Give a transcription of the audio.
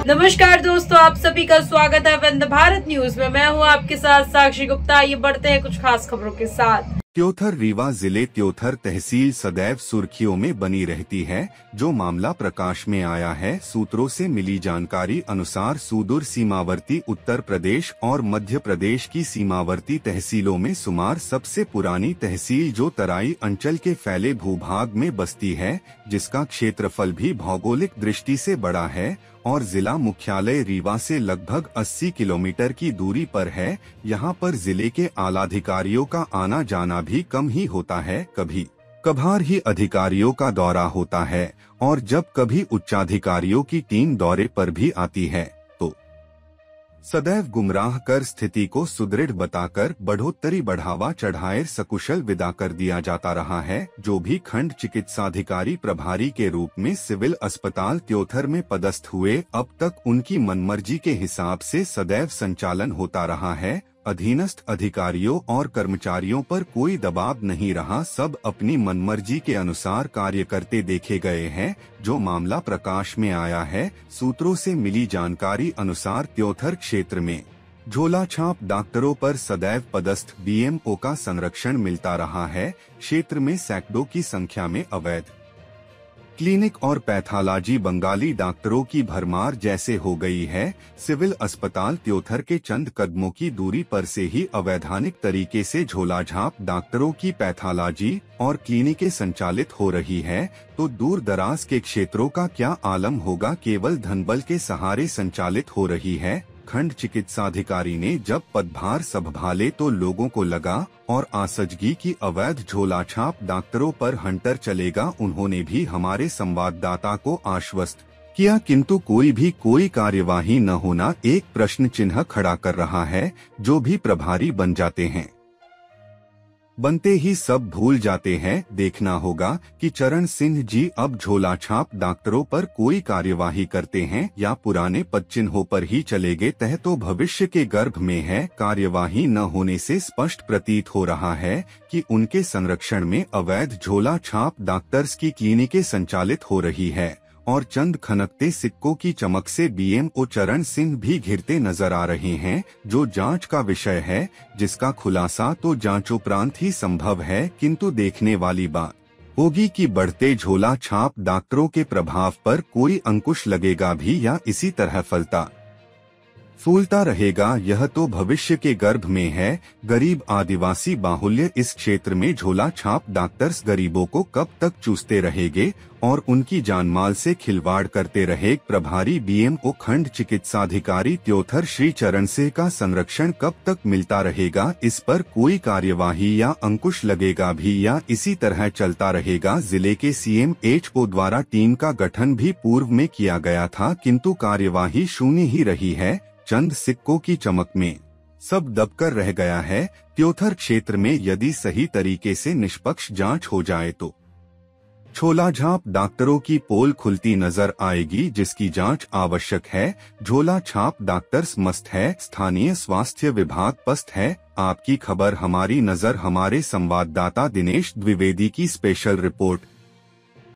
नमस्कार दोस्तों, आप सभी का स्वागत है वंदे भारत न्यूज में। मैं हूं आपके साथ साक्षी गुप्ता। ये बढ़ते हैं कुछ खास खबरों के साथ। त्योथर रीवा जिले त्योथर तहसील सदैव सुर्खियों में बनी रहती है। जो मामला प्रकाश में आया है, सूत्रों से मिली जानकारी अनुसार सुदूर सीमावर्ती उत्तर प्रदेश और मध्य प्रदेश की सीमावर्ती तहसीलों में शुमार सबसे पुरानी तहसील जो तराई अंचल के फैले भूभाग में बसती है, जिसका क्षेत्रफल भी भौगोलिक दृष्टि से बड़ा है और जिला मुख्यालय रीवा से लगभग 80 किलोमीटर की दूरी पर है। यहाँ पर जिले के आलाधिकारियों का आना जाना भी कम ही होता है, कभी कभार ही अधिकारियों का दौरा होता है और जब कभी उच्चाधिकारियों की टीम दौरे पर भी आती है तो सदैव गुमराह कर स्थिति को सुदृढ़ बताकर बढ़ोतरी बढ़ावा चढ़ाए सकुशल विदा कर दिया जाता रहा है। जो भी खंड चिकित्साधिकारी प्रभारी के रूप में सिविल अस्पताल त्योथर में पदस्थ हुए, अब तक उनकी मनमर्जी के हिसाब से सदैव संचालन होता रहा है। अधीनस्थ अधिकारियों और कर्मचारियों पर कोई दबाव नहीं रहा, सब अपनी मनमर्जी के अनुसार कार्य करते देखे गए हैं। जो मामला प्रकाश में आया है, सूत्रों से मिली जानकारी अनुसार त्योथर क्षेत्र में झोला छाप डॉक्टरों पर सदैव पदस्थ बीएमओ का संरक्षण मिलता रहा है। क्षेत्र में सैकड़ों की संख्या में अवैध क्लिनिक और पैथोलॉजी बंगाली डॉक्टरों की भरमार जैसे हो गई है। सिविल अस्पताल त्योथर के चंद कदमों की दूरी पर से ही अवैधानिक तरीके से झोला झाप डॉक्टरों की पैथोलॉजी और क्लिनिकें संचालित हो रही है, तो दूर दराज के क्षेत्रों का क्या आलम होगा। केवल धनबल के सहारे संचालित हो रही है। खंड चिकित्साधिकारी ने जब पदभार संभाले तो लोगों को लगा और आसजगी की अवैध झोला छाप डॉक्टरों पर हंटर चलेगा। उन्होंने भी हमारे संवाददाता को आश्वस्त किया, किंतु कोई कार्यवाही न होना एक प्रश्न चिन्ह खड़ा कर रहा है। जो भी प्रभारी बन जाते हैं, बनते ही सब भूल जाते हैं। देखना होगा कि चरण सिंह जी अब झोला छाप डॉक्टरों पर कोई कार्यवाही करते हैं या पुराने पदचिन्हों पर ही चले गए तह तो भविष्य के गर्भ में है। कार्यवाही न होने से स्पष्ट प्रतीत हो रहा है कि उनके संरक्षण में अवैध झोला छाप डॉक्टर्स की क्लिनिकें संचालित हो रही है और चंद खनकते सिक्कों की चमक से बीएमओ चरण सिंह भी घिरते नजर आ रहे हैं, जो जांच का विषय है, जिसका खुलासा तो जांचोपरांत ही संभव है। किंतु देखने वाली बात होगी कि बढ़ते झोला छाप डॉक्टरों के प्रभाव पर कोई अंकुश लगेगा भी या इसी तरह फूलता रहेगा, यह तो भविष्य के गर्भ में है। गरीब आदिवासी बाहुल्य इस क्षेत्र में झोला छाप डॉक्टर्स गरीबों को कब तक चूसते रहेंगे और उनकी जानमाल से खिलवाड़ करते रहे। प्रभारी बीएमओ खंड चिकित्साधिकारी त्योथर श्री चरण सिंह का संरक्षण कब तक मिलता रहेगा, इस पर कोई कार्यवाही या अंकुश लगेगा भी या इसी तरह चलता रहेगा। जिले के सीएमएचओ द्वारा टीम का गठन भी पूर्व में किया गया था, किंतु कार्यवाही शून्य ही रही है। चंद सिक्कों की चमक में सब दबकर रह गया है। त्योथर क्षेत्र में यदि सही तरीके से निष्पक्ष जांच हो जाए तो झोला झाप डॉक्टरों की पोल खुलती नजर आएगी, जिसकी जांच आवश्यक है। झोला छाप डॉक्टर्स मस्त है, स्थानीय स्वास्थ्य विभाग पस्त है। आपकी खबर हमारी नजर, हमारे संवाददाता दिनेश द्विवेदी की स्पेशल रिपोर्ट।